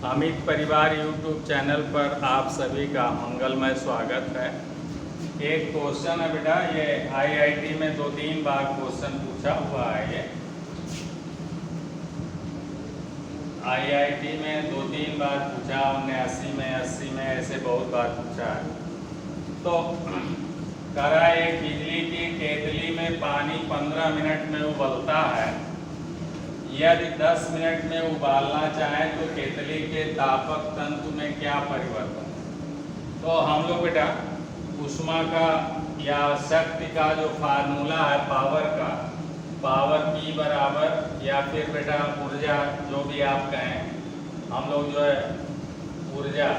अमित परिवार YouTube channel पर आप सभी का मंगलमय स्वागत है। एक क्वेश्चन है बेटा, ये आईआईटी में 2-3 बार क्वेश्चन पूछा हुआ है। ये आईआईटी में 2-3 बार पूछा, 79 में, 80 में, ऐसे बहुत बार पूछा है। तो करा एक बिजली की केतली में पानी 15 मिनट में उबलता है। यदि 10 मिनट में उबालना चाहें तो केतली के तापक तंतु में क्या परिवर्तन? तो हम लोग बेटा ऊष्मा का या शक्ति का जो फार्मूला है पावर का, पावर P बराबर या फिर बेटा ऊर्जा जो भी आप कहें, हम लोग जो है ऊर्जा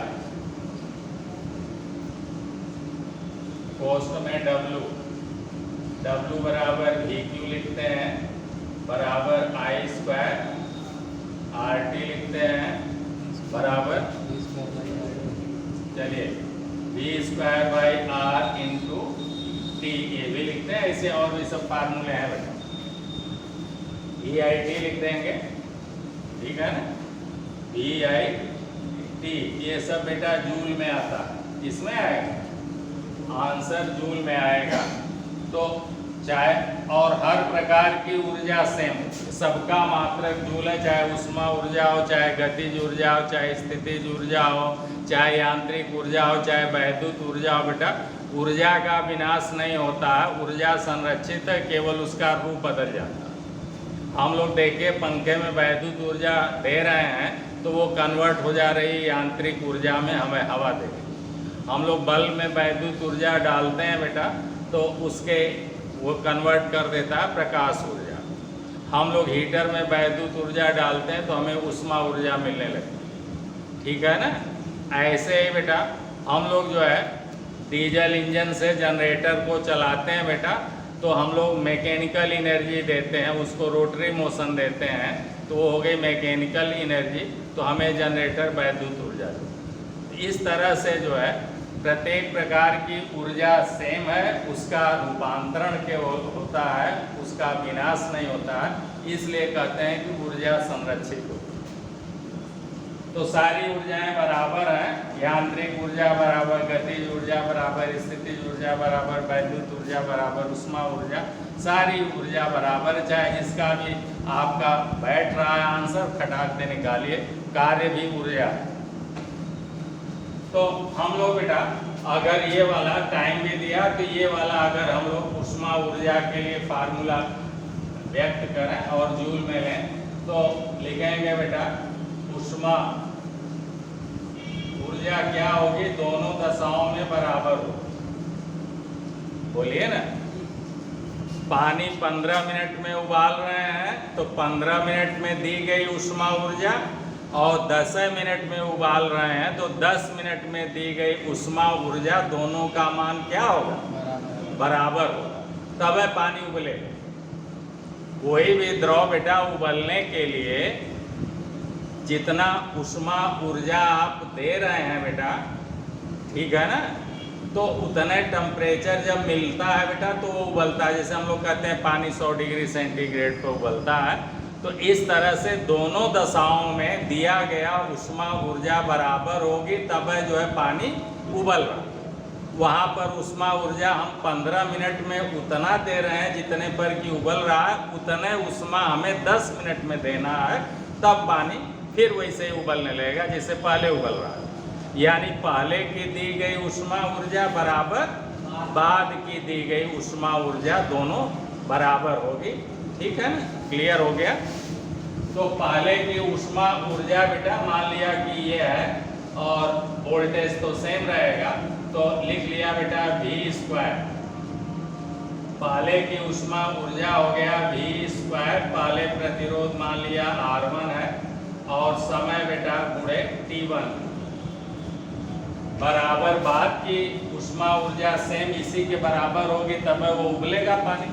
कोष्ठ में W बराबर VQ लिखते हैं बराबर I² RT लिखते हैं बराबर, चलिए V²/R इंटू T ये भी लिखते हैं। ऐसे और भी सब फार्मूले हैं बेटा, EIT लिख देंगे, ठीक है ना, VIT ये सब बेटा जूल में आता है, इसमें आएगा आंसर, जूल में आएगा। तो चाहे और हर प्रकार की ऊर्जा सेम, सबका मात्रक जूल है, चाहे ऊष्मा ऊर्जा हो, चाहे गतिज ऊर्जा हो, चाहे स्थितिज ऊर्जा हो, चाहे यांत्रिक ऊर्जा हो, चाहे वैद्युत ऊर्जा हो। बेटा ऊर्जा का विनाश नहीं होता है, ऊर्जा संरक्षित है, केवल उसका रूप बदल जाता है। हम लोग देखिए पंखे में वैद्युत ऊर्जा दे रहे हैं तो वो कन्वर्ट हो जा रही यांत्रिक ऊर्जा में, हमें हवा दे रही। हम लोग बल्ब में वैद्युत ऊर्जा डालते हैं बेटा तो उसके वो कन्वर्ट कर देता है प्रकाश ऊर्जा। हम लोग हीटर में वैद्युत ऊर्जा डालते हैं तो हमें ऊष्मा ऊर्जा मिलने लगती है, ठीक है ना। ऐसे ही बेटा हम लोग जो है डीजल इंजन से जनरेटर को चलाते हैं बेटा, तो हम लोग मैकेनिकल एनर्जी देते हैं, उसको रोटरी मोशन देते हैं, तो वो हो गई मैकेनिकल एनर्जी, तो हमें जनरेटर वैद्युत ऊर्जा देता है। इस तरह से जो है प्रत्येक प्रकार की ऊर्जा सेम है, उसका रूपांतरण केवल होता है, उसका विनाश नहीं होता है, इसलिए कहते हैं कि ऊर्जा संरक्षित होती है। तो सारी ऊर्जाएं बराबर हैं, यांत्रिक ऊर्जा बराबर गतिज ऊर्जा बराबर स्थितिज ऊर्जा बराबर वैद्युत ऊर्जा बराबर ऊष्मा ऊर्जा, सारी ऊर्जा बराबर। चाहे इसका भी आपका बैठ रहा है आंसर, खटाक से निकालिए, कार्य भी ऊर्जा है। तो हम लोग बेटा अगर ये वाला टाइम भी दिया तो ये वाला अगर हम लोग ऊष्मा ऊर्जा के लिए फार्मूला व्यक्त करें और जूल में लें तो लिखेंगे बेटा ऊष्मा ऊर्जा क्या होगी, दोनों दशाओं में बराबर हो। बोलिए ना, पानी 15 मिनट में उबाल रहे हैं तो 15 मिनट में दी गई ऊष्मा ऊर्जा, और 10 मिनट में उबाल रहे हैं तो 10 मिनट में दी गई ऊष्मा ऊर्जा, दोनों का मान क्या होगा, बराबर होगा, तब है पानी उबलेगा। कोई भी द्रव बेटा उबलने के लिए जितना ऊष्मा ऊर्जा आप दे रहे हैं बेटा, ठीक है ना, तो उतने टेम्परेचर जब मिलता है बेटा तो वो उबलता है। जैसे हम लोग कहते हैं पानी 100 डिग्री सेंटीग्रेड पर उबलता है, तो इस तरह से दोनों दशाओं में दिया गया ऊष्मा ऊर्जा बराबर होगी, तब है जो है पानी उबल रहा। वहाँ पर ऊष्मा ऊर्जा हम 15 मिनट में उतना दे रहे हैं जितने पर कि उबल रहा है, उतने ऊष्मा हमें 10 मिनट में देना है, तब पानी फिर वैसे ही उबलने लगेगा जैसे पहले उबल रहा है। यानी पहले की दी गई ऊष्मा ऊर्जा बराबर बाद की दी गई ऊष्मा ऊर्जा, दोनों बराबर होगी, ठीक है ना, क्लियर हो गया। तो पहले की ऊष्मा ऊर्जा बेटा मान लिया कि ये है और वोल्टेज तो सेम रहेगा, तो लिख लिया बेटा V²। पहले की ऊष्मा ऊर्जा हो गया V², पहले प्रतिरोध मान लिया R1 है, और समय बेटा गुणे T1 बराबर बाद की ऊष्मा ऊर्जा सेम इसी के बराबर होगी, तब वो उबलेगा पानी,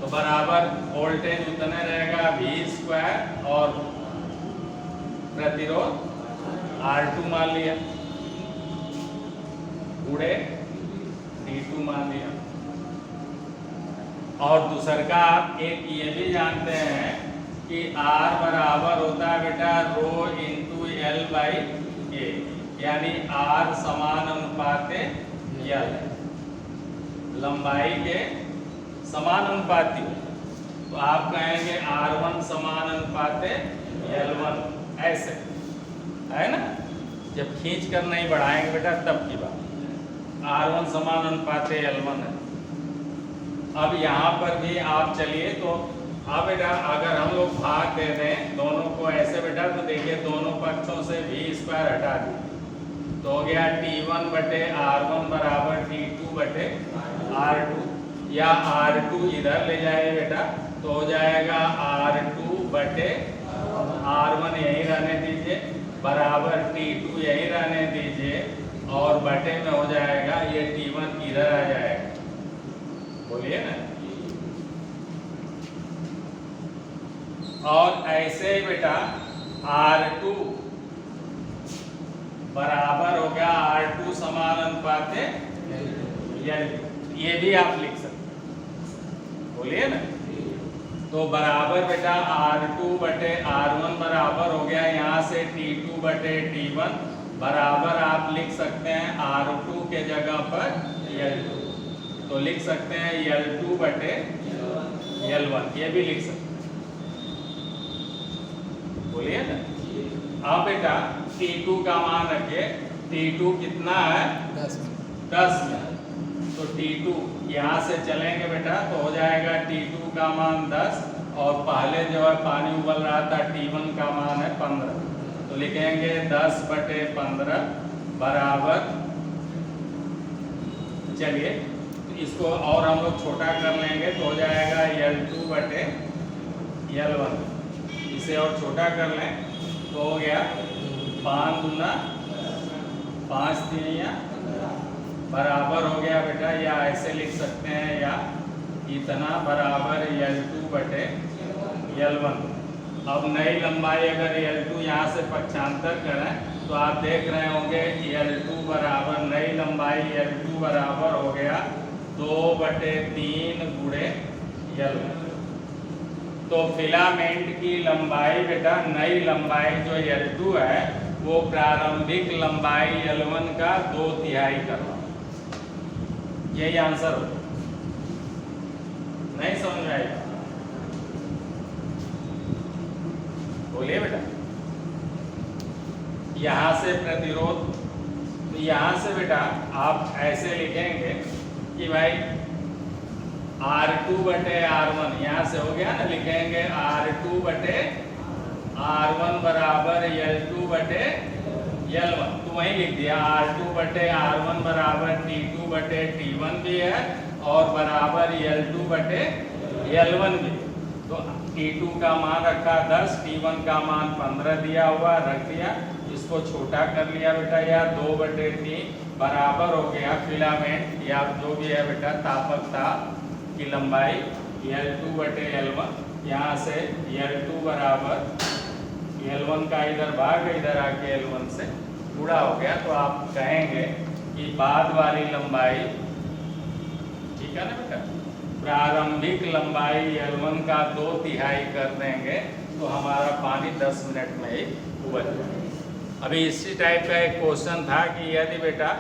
तो बराबर वोल्टेज उतने रहेगा V² और प्रतिरोध R2 मान लिया, गुणे T2 मान लिया। और दूसर का आप एक ये भी जानते हैं कि R बराबर होता है बेटा rho into L by A, यानी R समान अनुपाते L, लंबाई के समान अनुपाती हो तो आप कहेंगे R1 समान अनुपाते L1, ऐसे है ना। जब खींच कर नहीं बढ़ाएंगे बेटा तब की बात, R1 समान अनुपाते L1 है। अब यहाँ पर भी आप चलिए तो अब बेटा अगर हम लोग भाग दे दें दोनों को ऐसे बेटा तो देखिए दोनों पक्षों से v² हटा दें तो हो गया T1 बटे R1 बराबर T2 बटे R2, या R2 इधर ले जाए बेटा तो हो जाएगा R2 बटे R1 यहीं रहने दीजिए बराबर T2 यहीं रहने दीजिए और बटे में हो जाएगा ये T1 इधर आ जाएगा, बोलिए ना। और ऐसे ही बेटा R2 बराबर हो गया R2 समान अनुपाते L2, ये भी आप लिख सकते, बोलिए ना। तो बराबर बेटा R2 बटे R1 बराबर हो गया यहाँ से T2 बटे T1 बराबर आप लिख सकते हैं R2 के जगह पर L2, तो लिख सकते हैं L2 बटे L1, ये भी लिख सकते हैं, बोलिए ना। अब बेटा T2 का मान रखिए, T2 कितना है 10 में, तो T2 यहाँ से चलेंगे बेटा तो हो जाएगा T2 का मान 10 और पहले जो है पानी उबल रहा था T1 का मान है 15, तो लिखेंगे 10 बटे 15 बराबर, चलिए तो इसको और हम लोग छोटा कर लेंगे तो हो जाएगा L2 बटे L1, इसे और छोटा कर लें तो हो गया 5 दूना 5 तिहाई बराबर हो गया बेटा, या ऐसे लिख सकते हैं या इतना बराबर L2 बटे L1। अब नई लंबाई अगर L2 यहाँ से पक्षांतर करें तो आप देख रहे होंगे L2 बराबर नई लंबाई L2 बराबर हो गया 2 बटे 3 गुणे L1। तो फिलामेंट की लंबाई बेटा नई लंबाई जो L2 है वो प्रारंभिक लंबाई L1 का 2/3 करना, यही आंसर हो। नहीं समझ में आएगा, बोलिए बेटा। यहाँ से प्रतिरोध, तो यहाँ से बेटा आप ऐसे लिखेंगे कि भाई R2 बटे R1, यहाँ से हो गया ना, लिखेंगे R2 बटे R1 बराबर L2 बटे L1, तो वहीं लिख दिया R2 बटे R1 बराबर T2 बटे T1 भी है और बराबर L2 बटे L1 भी। तो T2 का मान रखा 10, T1 का मान 15 दिया हुआ, रख दिया, इसको छोटा कर लिया बेटा, या 2 बटे 3 बराबर हो गया फिलामेंट या जो भी है बेटा तापकता की लंबाई L2 बटे L1, यहाँ से L2 बराबर L1 का इधर भाग इधर आके L1 से गुणा हो गया, तो आप कहेंगे कि बाद वाली लंबाई, ठीक है ना बेटा, प्रारंभिक लंबाई L1 का 2/3 कर देंगे तो हमारा पानी 10 मिनट में ही उबल जाएगा। अभी इसी टाइप का एक क्वेश्चन था कि यदि बेटा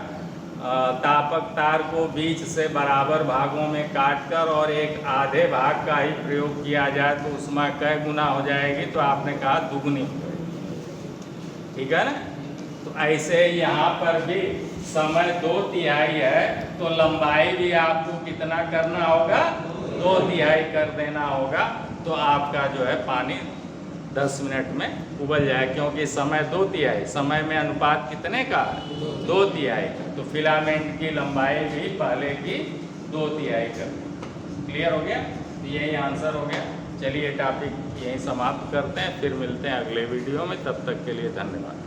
तापक तार को बीच से बराबर भागों में काटकर और एक आधे भाग का ही प्रयोग किया जाए तो उसमें कै गुना हो जाएगी, तो आपने कहा दुगनी हो जाएगी, ठीक है ना। तो ऐसे यहाँ पर भी समय 2/3 है तो लंबाई भी आपको कितना करना होगा, 2/3 कर देना होगा, तो आपका जो है पानी 10 मिनट में उबल जाए, क्योंकि समय 2/3, समय में अनुपात कितने का, 2/3 का, तो फिलामेंट की लंबाई भी पहले की 2/3 कर। क्लियर हो गया, यही आंसर हो गया। चलिए टॉपिक यहीं समाप्त करते हैं, फिर मिलते हैं अगले वीडियो में, तब तक के लिए धन्यवाद।